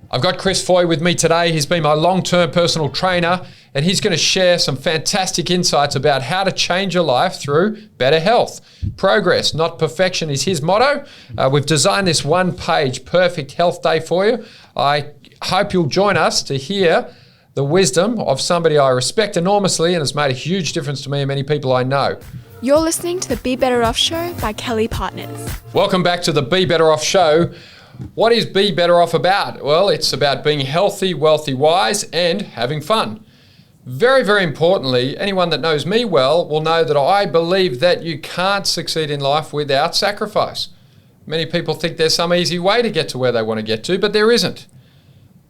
I've got Chris Foy with me today. He's been my long-term personal trainer, and he's going to share some fantastic insights about how to change your life through better health. Progress, not perfection, is his motto. We've designed this one-page perfect health day for you. I hope you'll join us to hear the wisdom of somebody I respect enormously and has made a huge difference to me and many people I know. You're listening to the Be Better Off Show by Kelly+Partners. Welcome back to the Be Better Off Show. What is Be Better Off about? Well, it's about being healthy, wealthy, wise, and having fun. Very, very importantly, anyone that knows me well will know that I believe that you can't succeed in life without sacrifice. Many people think there's some easy way to get to where they want to get to, but there isn't.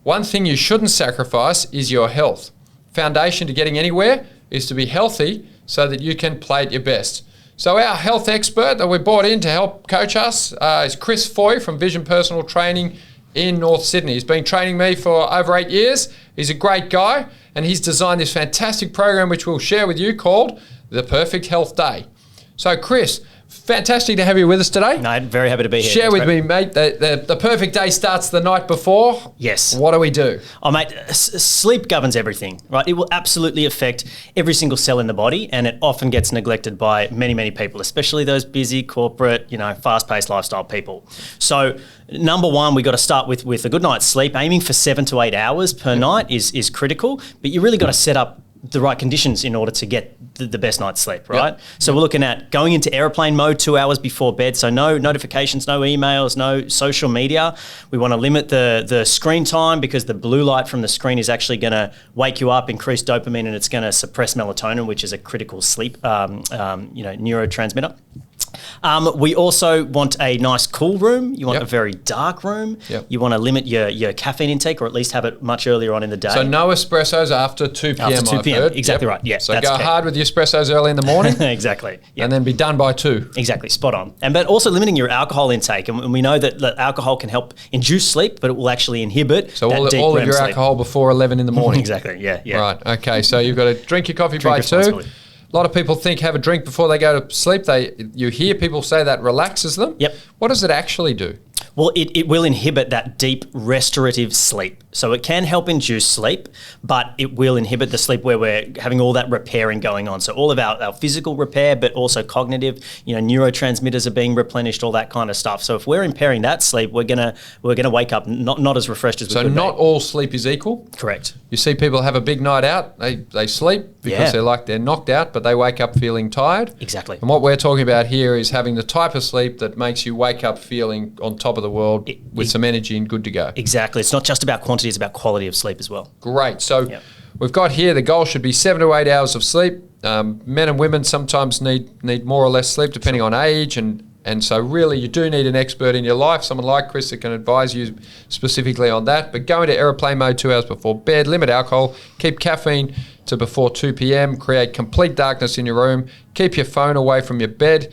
One thing you shouldn't sacrifice is your health. Foundation to getting anywhere is to be healthy so that you can play at your best. So our health expert that we brought in to help coach us is Chris Foy from Vision Personal Training in North Sydney. He's been training me for over 8 years. He's a great guy, and he's designed this fantastic program which we'll share with you called The Perfect Health Day. So Chris, fantastic to have you with us today. No, very happy to be here. Share with me, mate, the perfect day starts the night before. Yes. What do we do? Oh, mate, sleep governs everything, right? It will absolutely affect every single cell in the body, and it often gets neglected by many, many people, especially those busy corporate, fast-paced lifestyle people. So number one, we got to start with a good night's sleep. Aiming for 7 to 8 hours per night is critical, but you really got to set up the right conditions in order to get the best night's sleep, right? Yep. So we're looking at going into airplane mode 2 hours before bed. So no notifications, no emails, no social media. We want to limit the screen time because the blue light from the screen is actually going to wake you up, increase dopamine, and it's going to suppress melatonin, which is a critical sleep neurotransmitter. We also want a nice cool room. You want a very dark room. Yep. You want to limit your caffeine intake, or at least have it much earlier on in the day. So no espressos after 2 p.m. After 2 p.m. Exactly right. Yeah. So go hard with your espressos early in the morning. Exactly. Yep. And then be done by 2. Exactly. Spot on. But also limiting your alcohol intake. And we know that alcohol can help induce sleep, but it will actually inhibit so that deep all of REM your sleep. Alcohol before 11 in the morning. Exactly. Yeah. Right. Okay. So you've got to drink your coffee by 2. A lot of people think have a drink before they go to sleep. You hear people say that relaxes them. Yep. What does it actually do? Well, it will inhibit that deep restorative sleep. So it can help induce sleep, but it will inhibit the sleep where we're having all that repairing going on. So all of our physical repair, but also cognitive, neurotransmitters are being replenished, all that kind of stuff. So if we're impairing that sleep, we're gonna wake up not as refreshed as we could be. So not all sleep is equal? Correct. You see people have a big night out, they sleep because they're knocked out, but they wake up feeling tired. Exactly. And what we're talking about here is having the type of sleep that makes you wake up feeling on top of the world with some energy and good to go. Exactly. It's not just about quantity, it's about quality of sleep as well. Great. So we've got here the goal should be 7 to 8 hours of sleep. Men and women sometimes need more or less sleep depending on age, and so really you do need an expert in your life, someone like Chris that can advise you specifically on that. But go into airplane mode 2 hours before bed, limit alcohol, keep caffeine to before 2 p.m, create complete darkness in your room, keep your phone away from your bed,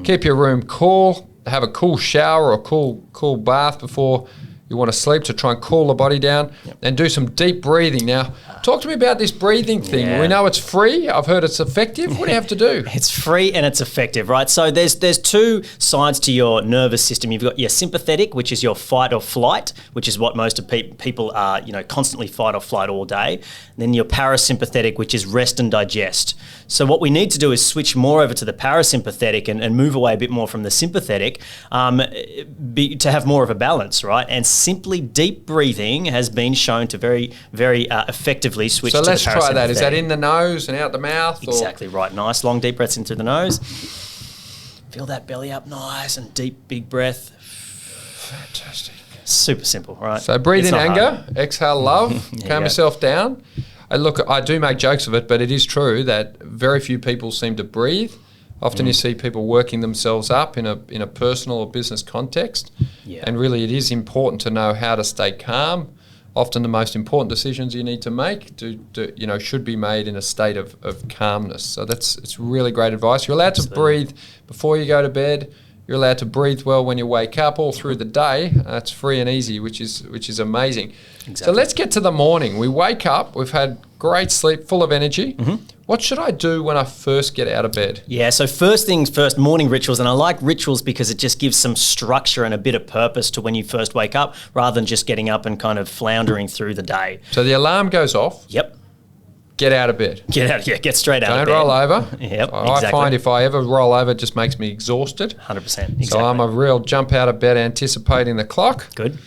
keep your room cool, have a cool shower or cool bath before you want to sleep to try and cool the body down, and do some deep breathing. Now, talk to me about this breathing thing. Yeah. We know it's free. I've heard it's effective. What do you have to do? It's free and it's effective, right? So there's 2 sides to your nervous system. You've got your sympathetic, which is your fight or flight, which is what most of people are, constantly fight or flight all day. And then your parasympathetic, which is rest and digest. So what we need to do is switch more over to the parasympathetic and move away a bit more from the sympathetic to have more of a balance, right? And simply deep breathing has been shown to very, very effectively switch to the parasympathetic. So let's try that. Is that in the nose and out the mouth? Exactly right. Nice long deep breaths in through the nose. Feel that belly up nice and deep big breath. Fantastic. Super simple, right? So breathe in anger, exhale love, calm yourself down. Look, I do make jokes of it, but it is true that very few people seem to breathe. Often you see people working themselves up in a personal or business context. Yeah. And really it is important to know how to stay calm. Often the most important decisions you need to make should be made in a state of calmness. So it's really great advice. You're allowed to breathe before you go to bed. You're allowed to breathe well when you wake up all through the day. It's free and easy, which is amazing. Exactly. So let's get to the morning. We wake up, we've had great sleep, full of energy. What should I do when I first get out of bed? Yeah, so first things first, morning rituals. And I like rituals because it just gives some structure and a bit of purpose to when you first wake up rather than just getting up and kind of floundering through the day. So the alarm goes off. Yep. Get out of bed. Get straight out of bed. Don't roll over. Yep, I exactly. find if I ever roll over, it just makes me exhausted. 100%. Exactly. So I'm a real jump out of bed anticipating the clock. Good.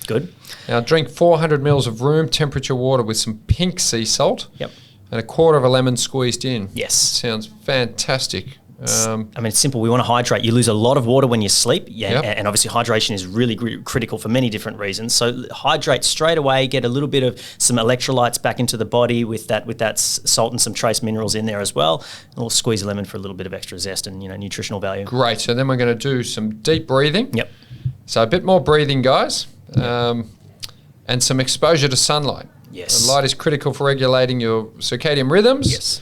Now drink 400 mils of room temperature water with some pink sea salt. Yep. And a quarter of a lemon squeezed in. Yes. Sounds fantastic. I mean, it's simple. We want to hydrate. You lose a lot of water when you sleep, Yep. and obviously hydration is really critical for many different reasons. So hydrate straight away. Get a little bit of some electrolytes back into the body with that salt and some trace minerals in there as well. And we'll squeeze a lemon for a little bit of extra zest and nutritional value. Great. So then we're going to do some deep breathing. Yep. So a bit more breathing, guys, and some exposure to sunlight. Yes. The light is critical for regulating your circadian rhythms. Yes.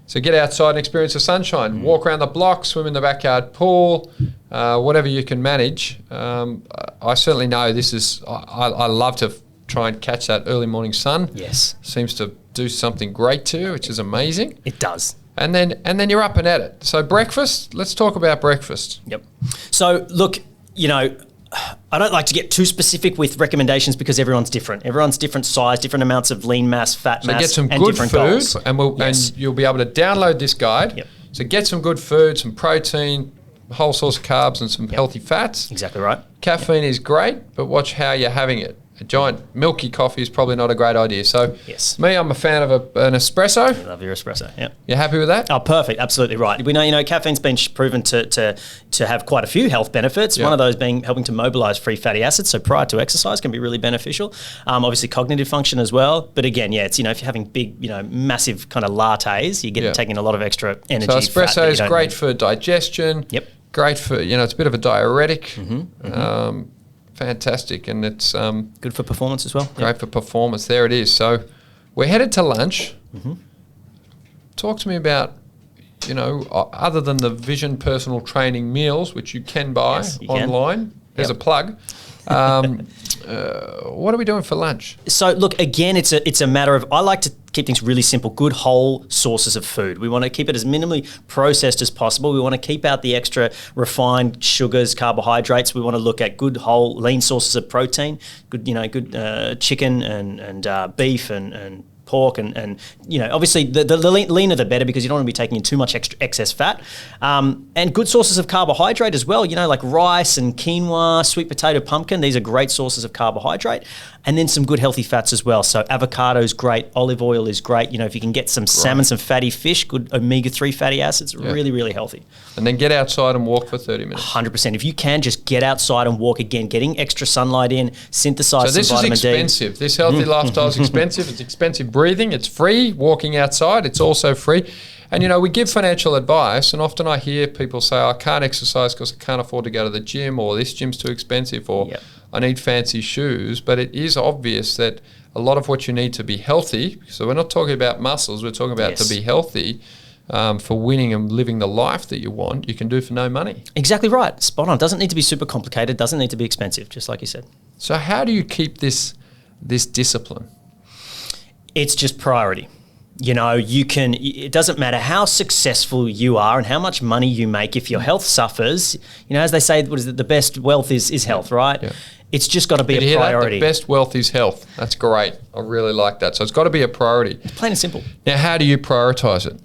So get outside and experience the sunshine. Walk around the block, swim in the backyard pool, whatever you can manage. I certainly know this is. I love to try and catch that early morning sun. Yes. Seems to do something great to you, which is amazing. It does. And then you're up and at it. So breakfast. Let's talk about breakfast. Yep. So look, I don't like to get too specific with recommendations because everyone's different. Everyone's different size, different amounts of lean mass, fat So mass, get some and good different food, goals. and you'll be able to download this guide. Yep. So get some good food, some protein, whole source of carbs, and some healthy fats. Exactly right. Caffeine is great, but watch how you're having it. A giant milky coffee is probably not a great idea. So Yes. me, I'm a fan of an espresso. Love your espresso. Yep. You happy with that? Oh, perfect. Absolutely right. We know, caffeine's been proven to have quite a few health benefits. Yeah. One of those being helping to mobilize free fatty acids. So prior to exercise can be really beneficial. Obviously cognitive function as well. But again, it's, if you're having big, massive kind of lattes, you're taking a lot of extra energy. So fat espresso that you is don't great need. for digestion. Yep. Great for, it's a bit of a diuretic. Fantastic. And it's Good for performance as well. great for performance. There it is. So we're headed to lunch. Talk to me about, other than the Vision personal training meals, which you can buy Yes, you can. online. There's Yep. a plug. What are we doing for lunch? So look, again, it's a matter of, I like to keep things really simple, good whole sources of food. We want to keep it as minimally processed as possible. We want to keep out the extra refined sugars, carbohydrates. We want to look at good whole lean sources of protein, good chicken and beef and pork and obviously the leaner the better because you don't want to be taking in too much excess fat, and good sources of carbohydrate as well, like rice and quinoa, sweet potato, pumpkin. These are great sources of carbohydrate, and then some good healthy fats as well. So avocado is great, olive oil is great. If you can get some salmon, some fatty fish, good omega-3 fatty acids, really, really healthy. And then get outside and walk for 30 minutes. 100%. If you can, just get outside and walk again, getting extra sunlight in, synthesize So this some is vitamin D. expensive. This healthy lifestyle is expensive. It's expensive breathing. It's free. Walking outside, it's also free. And, we give financial advice, and often I hear people say, I can't exercise because I can't afford to go to the gym, or this gym's too expensive, or I need fancy shoes. But it is obvious that a lot of what you need to be healthy, so we're not talking about muscles, we're talking about to be healthy, for winning and living the life that you want, you can do for no money. Exactly right. Spot on. Doesn't need to be super complicated. Doesn't need to be expensive, just like you said. So how do you keep this discipline? It's just priority. It doesn't matter how successful you are and how much money you make. If your health suffers, as they say, what is it? The best wealth is health, right? Yeah. It's just got to be Did you a hear priority. That? The best wealth is health. That's great. I really like that. So it's got to be a priority. Plain and simple. Now, how do you prioritize it?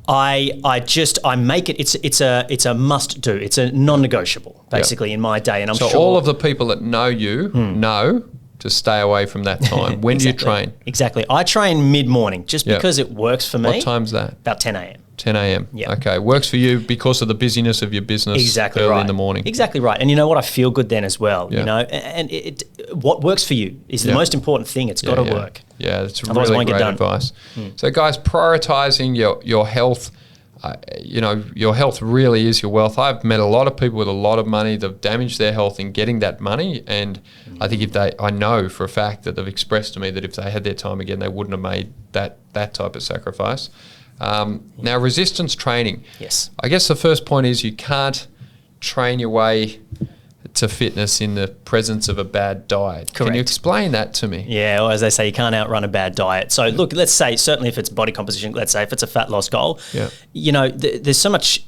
I make it. It's a must do. It's a non-negotiable basically in my day. And I'm so sure all of the people that know you know to stay away from that time. When do you train? Exactly. I train mid-morning just because it works for me. What time's that? About 10 a.m. 10 a.m. Yeah. Okay. Works for you because of the busyness of your business early in the morning. Exactly right. And you know what? I feel good then as well. Yeah. And what works for you is the most important thing. It's got to work. Yeah, that's Otherwise really it won't great get done. advice. So guys, prioritizing your health. Your health really is your wealth. I've met a lot of people with a lot of money that have damaged their health in getting that money, and I think I know for a fact that they've expressed to me that if they had their time again, they wouldn't have made that type of sacrifice. Now, resistance training. Yes. I guess the first point is you can't train your way to fitness in the presence of a bad diet. Can Correct. you explain that to me? Yeah, or as they say, you can't outrun a bad diet. So look, let's say certainly if it's body composition, let's say if it's a fat loss goal, Yeah. you know, there's so much,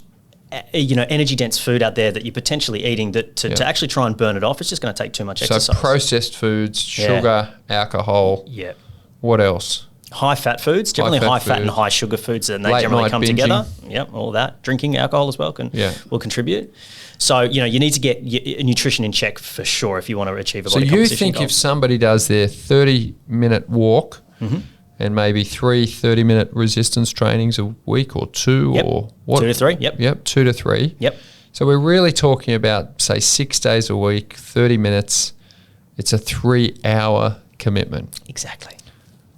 you know, energy dense food out there that you're potentially eating that to actually try and burn it off, it's just going to take too much exercise. So processed foods, sugar, alcohol. Yeah. What else? High fat foods, generally high fat and foods. high sugar foods, and they Late generally night come binging. together. Yep, all that. Drinking alcohol as well will contribute. So, you know, you need to get your nutrition in check for sure if you want to achieve a So body you composition think goal. if somebody does their 30-minute walk and maybe 3 30-minute resistance trainings a week or two Yep. or what? 2 to 3, yep. Yep, 2 to 3. Yep. So we're really talking about, say, 6 days a week, 30 minutes. It's a 3-hour commitment. Exactly.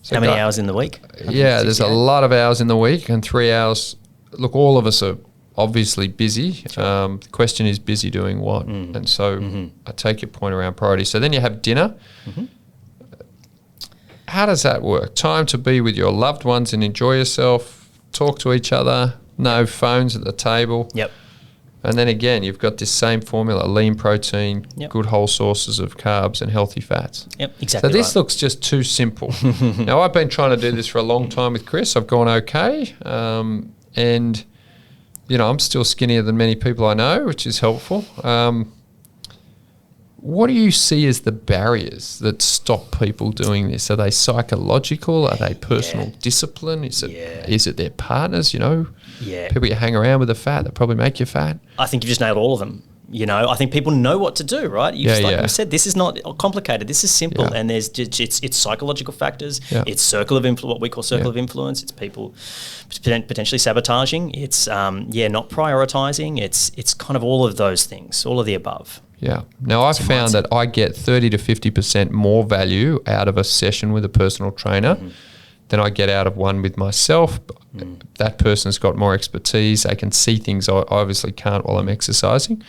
So How many guy- hours in the week? Yeah, there's a 168? lot of hours in the week and 3 hours. Look, all of us are obviously busy. The question is busy doing what? And so I take your point around priority. So then you have dinner. How does that work? Time to be with your loved ones and enjoy yourself, talk to each other, no phones at the table. Yep. And then again, you've got this same formula: lean protein, Yep. good whole sources of carbs, and healthy fats. Yep, So exactly this right. looks just too simple. Now, I've been trying to do this for a long time with Chris. I've gone okay. And, you know, I'm still skinnier than many people I know, which is helpful. What do you see as the barriers that stop people doing this? Are they psychological? Are they personal discipline? Is it their partners, you know? Yeah. People you hang around with are fat that probably make you fat. I think you've just nailed all of them. You know, I think people know what to do, right? Like you said, this is not complicated. This is simple, Yeah. and there's just, it's psychological factors. Yeah. It's circle of influence, what we call circle of influence. It's people potentially sabotaging. It's not prioritizing. It's kind of all of those things, all of the above. Yeah. Now, I've found that I get 30 to 50% more value out of a session with a personal trainer than I get out of one with myself. That person's got more expertise. They can see things I obviously can't while I'm exercising.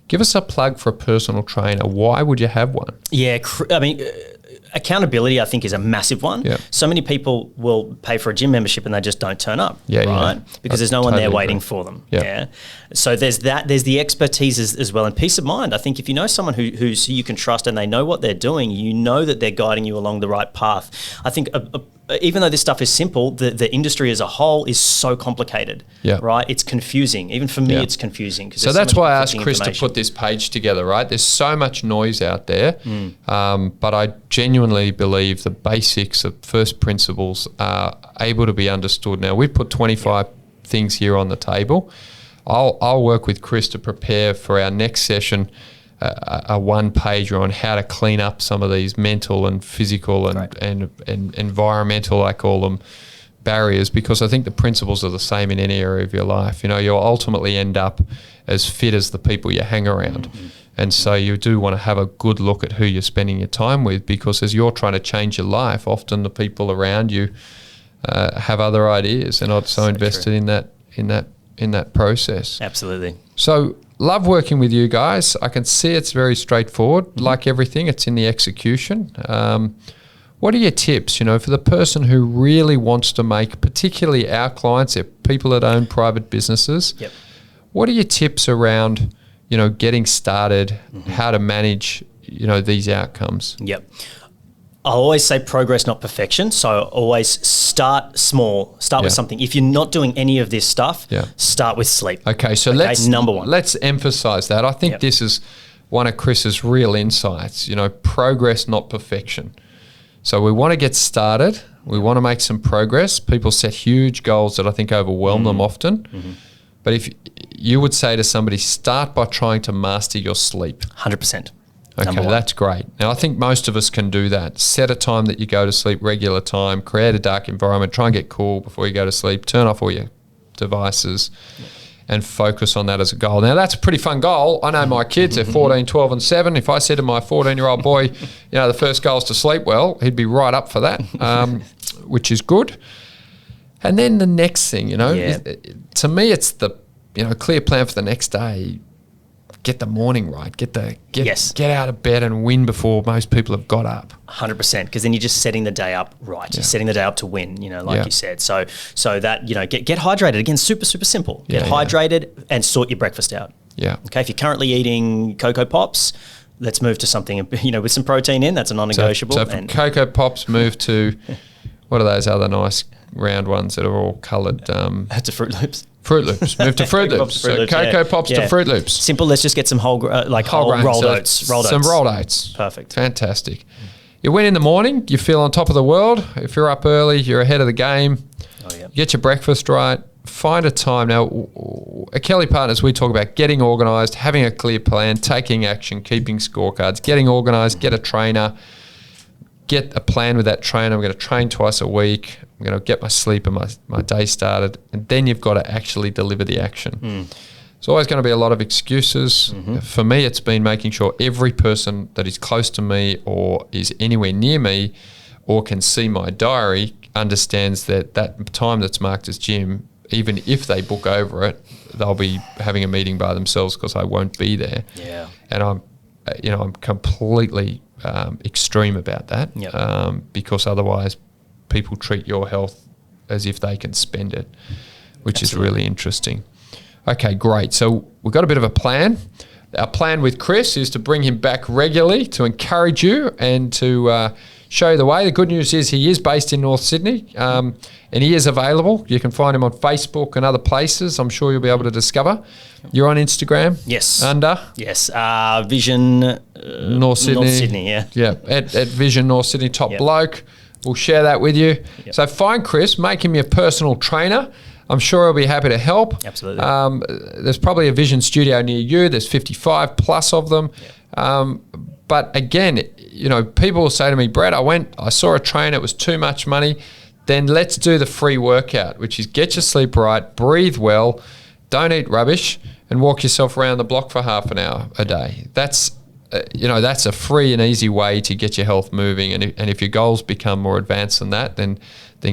Give us a plug for a personal trainer. Why would you have one? Yeah, I mean, accountability, I think, is a massive one. Yeah. So many people will pay for a gym membership and they just don't turn up, Yeah, right? Because I there's no one there totally waiting agree. for them. Yeah. Yeah. So there's that. There's the expertise as well, and peace of mind. I think if you know someone who you can trust and they know what they're doing, you know that they're guiding you along the right path. I think even though this stuff is simple, the industry as a whole is so complicated. Yeah. Right. It's confusing. Even for me, Yeah. it's confusing. So that's why I asked Chris to put this page together, right? There's so much noise out there, but I genuinely believe the basics of first principles are able to be understood. Now, we've put 25 things here on the table. I'll work with Chris to prepare for our next session a one-pager on how to clean up some of these mental and physical and environmental, I call them, barriers, because I think the principles are the same in any area of your life. You know, you'll ultimately end up as fit as the people you hang around. And so you do want to have a good look at who you're spending your time with, because as you're trying to change your life, often the people around you have other ideas and not so invested in that process. Absolutely. So love working with you guys. I can see it's very straightforward. Like everything, it's in the execution. What are your tips, you know, for the person who really wants to make, particularly our clients, they're people that own private businesses. Yep. What are your tips around, you know, getting started, how to manage, you know, these outcomes? Yep. I always say progress, not perfection. So always start small, start with something. If you're not doing any of this stuff, start with sleep. Okay, so number one. Let's emphasize that. I think this is one of Chris's real insights, you know, progress, not perfection. So we want to get started. We want to make some progress. People set huge goals that I think overwhelm them often. But if you would say to somebody, start by trying to master your sleep. 100%. Okay, that's great. Now, I think most of us can do that. Set a time that you go to sleep, regular time, create a dark environment, try and get cool before you go to sleep, turn off all your devices and focus on that as a goal. Now, that's a pretty fun goal. I know my kids, they're 14, 12 and 7. If I said to my 14-year-old boy, you know, the first goal is to sleep well, he'd be right up for that, which is good. And then the next thing, you know, to me, it's the, you know, clear plan for the next day. Get the morning right. Get out of bed and win before most people have got up. 100%, because then you're just setting the day up right. You're setting the day up to win, you know, like you said. So that, you know, get hydrated. Again, super, super simple. Get hydrated and sort your breakfast out. Yeah. Okay, if you're currently eating Cocoa Pops, let's move to something, with some protein in. That's a non-negotiable. So from Cocoa Pops, move to, what are those other nice round ones that are all coloured? That's a Fruit Loops. Fruit Loops. Move to Fruit Loops. So Cocoa Pops to Fruit Loops. Simple. Let's just get some whole rolled oats. Some rolled oats. Perfect. Fantastic. You win in the morning. You feel on top of the world. If you're up early, you're ahead of the game. Oh, yeah. You get your breakfast right. Find a time. Now, at Kelly+Partners, we talk about getting organised, having a clear plan, taking action, keeping scorecards, getting organised, get a trainer, get a plan with that trainer. I'm going to train twice a week. I'm going to get my sleep and my day started. And then you've got to actually deliver the action. There's always going to be a lot of excuses. For me, it's been making sure every person that is close to me or is anywhere near me or can see my diary understands that time that's marked as gym, even if they book over it, they'll be having a meeting by themselves because I won't be there. Yeah. And I'm completely extreme about that. Yep. Because otherwise people treat your health as if they can spend it, which Absolutely. is really interesting. Okay, great. So we've got a bit of a plan. Our plan with Chris is to bring him back regularly to encourage you and to show you the way. The good news is he is based in North Sydney and he is available. You can find him on Facebook and other places. I'm sure you'll be able to discover. You're on Instagram? Yes. Under? Yes. Vision North Sydney. North Sydney, yeah. Yeah, at Vision North Sydney, top Yep. bloke. We'll share that with you. Yep. So find Chris, make him your personal trainer. I'm sure he'll be happy to help. Absolutely. There's probably a Vision studio near you. There's 55 plus of them. But again, people will say to me, Brett, I saw a trainer, it was too much money. Then let's do the free workout, which is get your sleep right, breathe well, don't eat rubbish, and walk yourself around the block for half an hour a day. That's a free and easy way to get your health moving. And if your goals become more advanced than that, then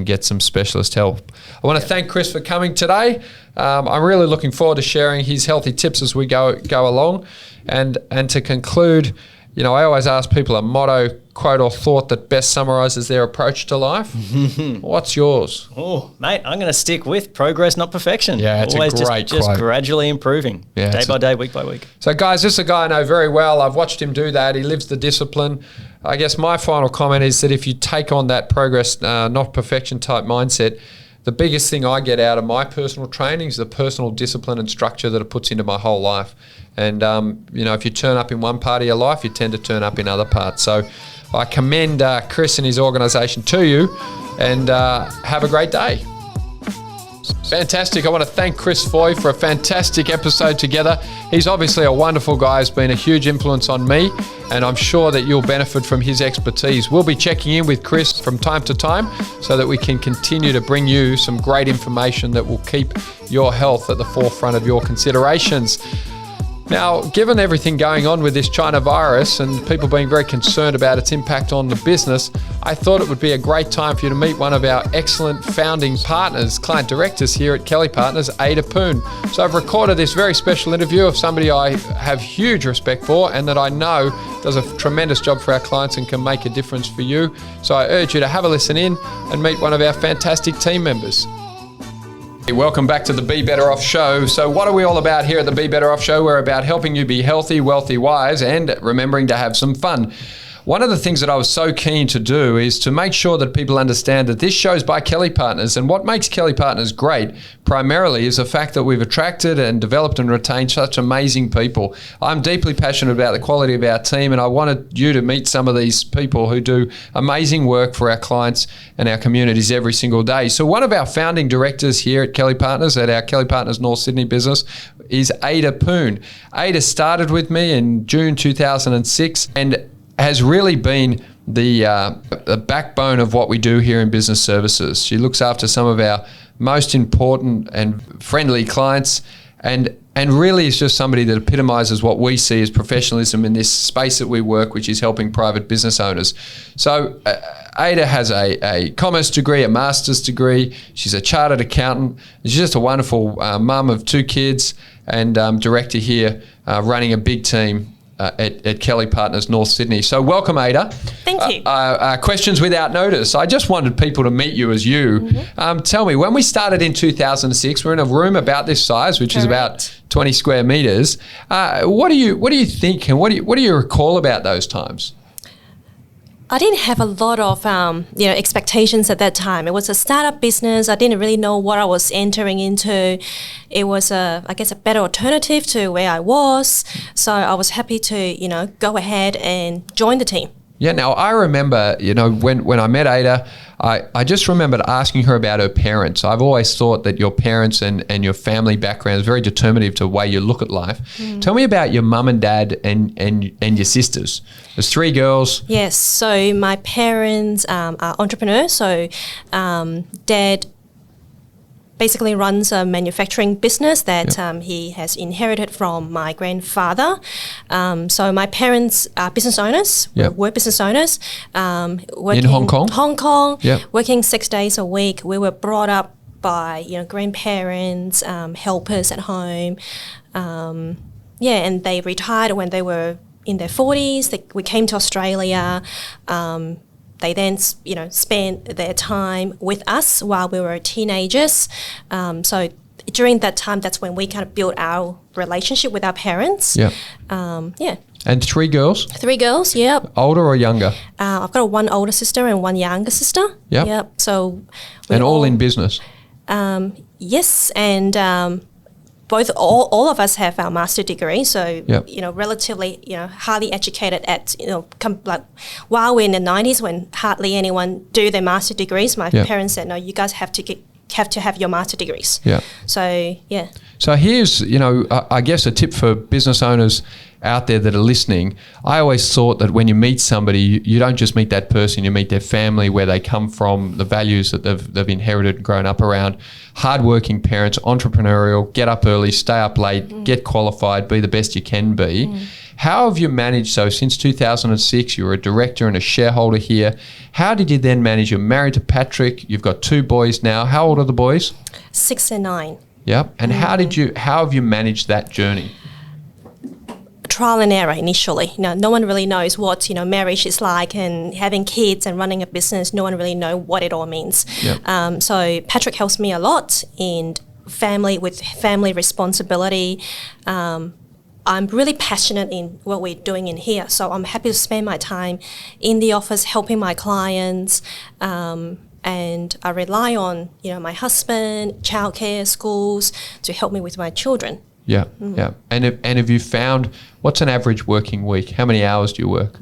get some specialist help. I want to thank Chris for coming today. I'm really looking forward to sharing his healthy tips as we go along. And to conclude, I always ask people a motto, quote, or thought that best summarises their approach to life. What's yours? Oh, mate, I'm going to stick with progress, not perfection. Yeah, it's always a great just quote. gradually improving, Yeah, day by day, week by week. So, guys, this is a guy I know very well. I've watched him do that. He lives the discipline. I guess my final comment is that if you take on that progress, not perfection type mindset, the biggest thing I get out of my personal training is the personal discipline and structure that it puts into my whole life. And, if you turn up in one part of your life, you tend to turn up in other parts. So I commend Chris and his organisation to you, and have a great day. Fantastic. I want to thank Chris Foy for a fantastic episode together. He's obviously a wonderful guy, has been a huge influence on me, and I'm sure that you'll benefit from his expertise. We'll be checking in with Chris from time to time so that we can continue to bring you some great information that will keep your health at the forefront of your considerations. Now, given everything going on with this China virus and people being very concerned about its impact on the business, I thought it would be a great time for you to meet one of our excellent founding partners, client directors here at Kelly+Partners, Ada Poon. So I've recorded this very special interview of somebody I have huge respect for and that I know does a tremendous job for our clients and can make a difference for you. So I urge you to have a listen in and meet one of our fantastic team members. Welcome back to the Be Better Off Show. So what are we all about here at the Be Better Off Show? We're about helping you be healthy, wealthy, wise, and remembering to have some fun. One of the things that I was so keen to do is to make sure that people understand that this show's by Kelly+Partners, and what makes Kelly+Partners great primarily is the fact that we've attracted and developed and retained such amazing people. I'm deeply passionate about the quality of our team, and I wanted you to meet some of these people who do amazing work for our clients and our communities every single day. So one of our founding directors here at Kelly+Partners, at our Kelly+Partners North Sydney business, is Ada Poon. Ada started with me in June 2006 and has really been the backbone of what we do here in business services. She looks after some of our most important and friendly clients, and really is just somebody that epitomizes what we see as professionalism in this space that we work, which is helping private business owners. So Ada has a commerce degree, a master's degree. She's a chartered accountant. She's just a wonderful mum of 2 kids and director here, running a big team at Kelly+Partners North Sydney. So welcome, Ada. Thank you. Questions without notice. I just wanted people to meet you as you. Mm-hmm. Tell me, when we started in 2006, we're in a room about this size, which is about 20 square meters. What do you think, and what do you recall about those times? I didn't have a lot of expectations at that time. It was a startup business. I didn't really know what I was entering into. It was a better alternative to where I was. So I was happy to go ahead and join the team. Yeah, now I remember, when I met Ada, I just remembered asking her about her parents. I've always thought that your parents and your family background is very determinative to the way you look at life. Tell me about your mum and dad and your sisters. There's 3 girls. Yes, so my parents are entrepreneurs. So dad basically runs a manufacturing business that he has inherited from my grandfather. So my parents are business owners, were business owners. In Hong Kong? Hong Kong, working 6 days a week. We were brought up by grandparents, helpers at home. And they retired when they were in their 40s. We came to Australia. They then, spent their time with us while we were teenagers. So during that time, that's when we kind of built our relationship with our parents. And 3 girls? 3 girls, yep. Older or younger? I've got one older sister and one younger sister. Yep. So and all in business? Yes, and all of us have our master degree, so relatively highly educated at while we're in the 90s when hardly anyone do their master degrees. My parents said, no, you guys have to have your master degrees. So here's I guess a tip for business owners out there that are listening. I always thought that when you meet somebody, you don't just meet that person, you meet their family, where they come from, the values that they've inherited and grown up around. Hardworking parents, entrepreneurial, get up early, stay up late, get qualified, be the best you can be. How have you managed, so since 2006, you were a director and a shareholder here. How did you then manage? You're married to Patrick, you've got 2 boys now. How old are the boys? 6 and 9. Yep. And how have you managed that journey? Trial and error initially. No one really knows what marriage is like, and having kids and running a business. No one really know what it all means. So Patrick helps me a lot in family responsibility. I'm really passionate in what we're doing in here, so I'm happy to spend my time in the office helping my clients. And I rely on my husband, childcare, schools to help me with my children. Yeah. And have you found, what's an average working week? How many hours do you work?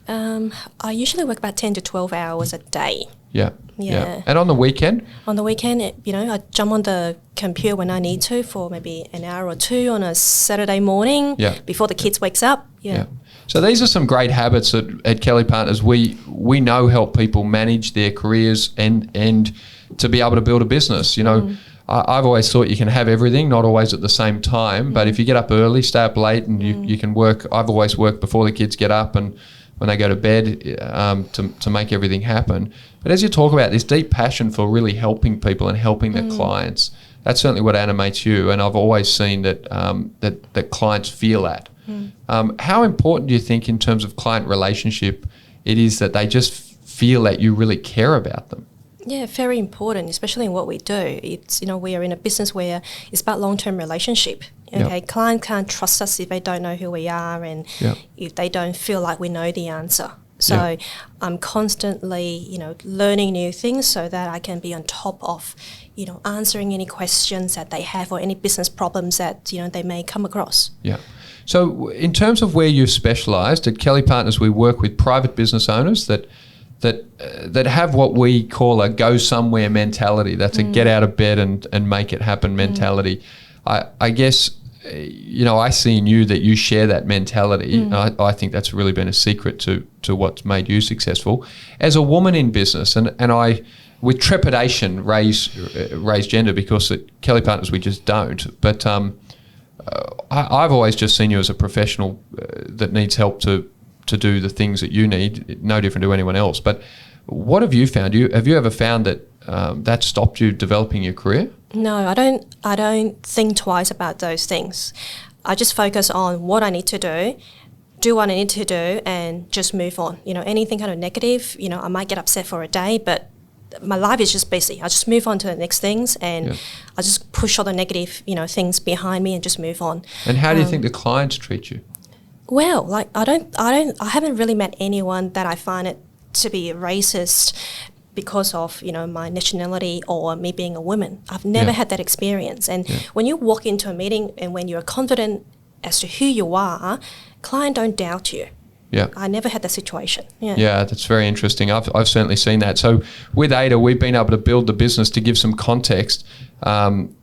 I usually work about 10 to 12 hours a day. Yeah. And on the weekend? On the weekend, I jump on the computer when I need to for maybe an hour or 2 on a Saturday morning before the kids wakes up. So these are some great habits at Kelly+Partners we know help people manage their careers and to be able to build a business. I've always thought you can have everything, not always at the same time, but if you get up early, stay up late, and you can work. I've always worked before the kids get up and when they go to bed to make everything happen. But as you talk about this deep passion for really helping people and helping their clients, that's certainly what animates you, and I've always seen that that clients feel that. How important do you think in terms of client relationship it is that they just feel that you really care about them? Yeah, very important, especially in what we do. It's, we are in a business where it's about long-term relationship. Okay, client can't trust us if they don't know who we are and if they don't feel like we know the answer. So I'm constantly, learning new things so that I can be on top of, answering any questions that they have or any business problems that, they may come across. Yeah. So in terms of where you've specialised, at Kelly+Partners we work with private business owners that have what we call a go somewhere mentality. That's a get out of bed and make it happen mentality. I guess, I see in you that you share that mentality. And I think that's really been a secret to what's made you successful. As a woman in business, and I, with trepidation, raise gender, because at Kelly+Partners we just don't. But I've always just seen you as a professional that needs help to do the things that you need, no different to anyone else. But what have you found? Have you ever found that that stopped you developing your career? No, I don't think twice about those things. I just focus on what I need to do, do what I need to do and just move on. Anything kind of negative, I might get upset for a day, but my life is just busy. I just move on to the next things, and I just push all the negative, things behind me and just move on. And how do you think the clients treat you? Well, like I haven't really met anyone that I find it to be racist because of my nationality or me being a woman. I've never had that experience. And when you walk into a meeting and when you're confident as to who you are, client don't doubt you. Yeah, I never had that situation. Yeah, that's very interesting. I've certainly seen that. So with Ada, we've been able to build the business, to give some context, from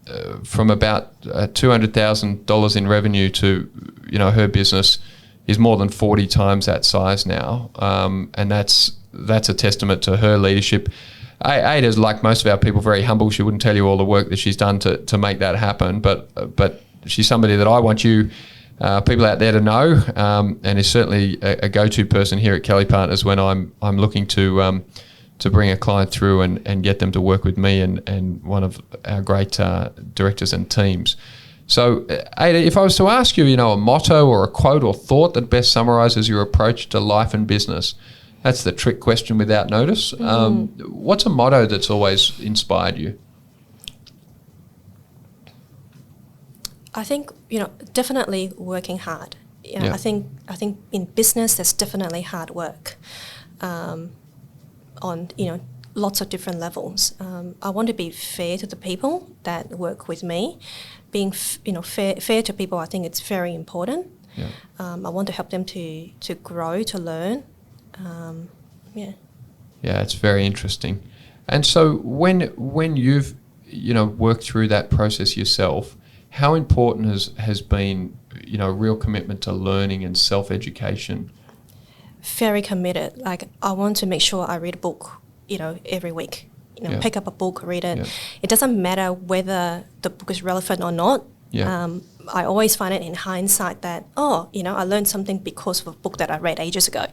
about $200,000 in revenue to, her business is more than 40 times that size now, and that's a testament to her leadership. Ada's, like most of our people, very humble. She wouldn't tell you all the work that she's done to make that happen, but she's somebody that I want you people out there to know, and is certainly a go-to person here at Kelly+Partners when I'm looking to bring a client through and get them to work with me and one of our great directors and teams. So, Ada, if I was to ask you, a motto or a quote or thought that best summarises your approach to life and business, that's the trick question without notice. What's a motto that's always inspired you? I think definitely working hard. I think in business there's definitely hard work on lots of different levels. I want to be fair to the people that work with me. Being fair to people, I think it's very important. I want to help them to grow, to learn. Yeah, it's very interesting. And so when you've worked through that process yourself, how important has been a real commitment to learning and self-education? Very committed. Like, I want to make sure I read a book every week. Pick up a book, read it. It doesn't matter whether the book is relevant or not. I always find it in hindsight that I learned something because of a book that I read ages ago.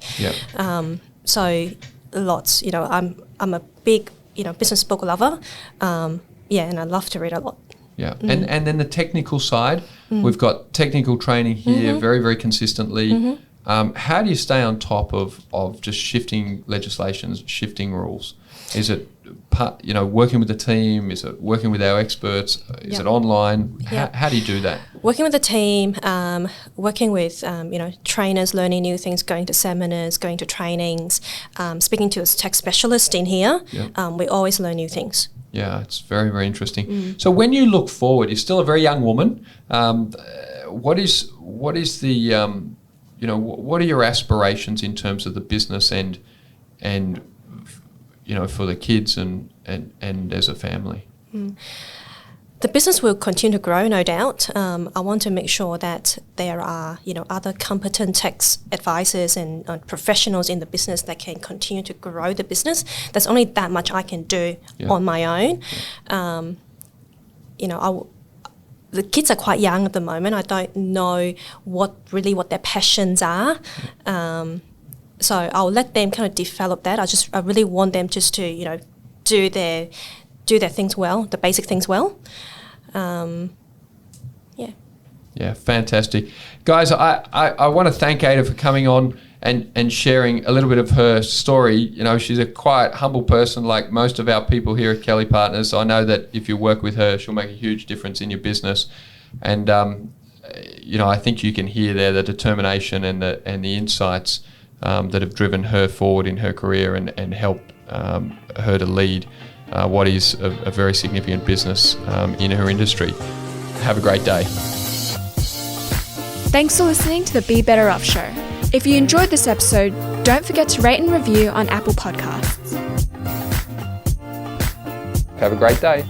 So lots. I'm a big business book lover. And I love to read a lot. And then the technical side, we've got technical training here very, very consistently. How do you stay on top of just shifting legislations, shifting rules? Is it working with the team? Is it working with our experts? Is it online? How do you do that? Working with the team, working with trainers, learning new things, going to seminars, going to trainings, speaking to a tax specialist in here. We always learn new things. Yeah, it's very, very interesting. So when you look forward, you're still a very young woman. What is the what are your aspirations in terms of the business and for the kids and as a family? The business will continue to grow, no doubt. I want to make sure that there are, other competent tax advisors and professionals in the business that can continue to grow the business. There's only that much I can do on my own. The kids are quite young at the moment. I don't know what their passions are. So I'll let them kind of develop that. I really want them just to, do their things well, the basic things well. Yeah, fantastic. Guys, I want to thank Ada for coming on and sharing a little bit of her story. She's a quiet, humble person like most of our people here at Kelly+Partners. I know that if you work with her, she'll make a huge difference in your business. And, I think you can hear there the determination and the insights that have driven her forward in her career and helped her to lead what is a very significant business in her industry. Have a great day. Thanks for listening to the Be Better Off Show. If you enjoyed this episode, don't forget to rate and review on Apple Podcasts. Have a great day.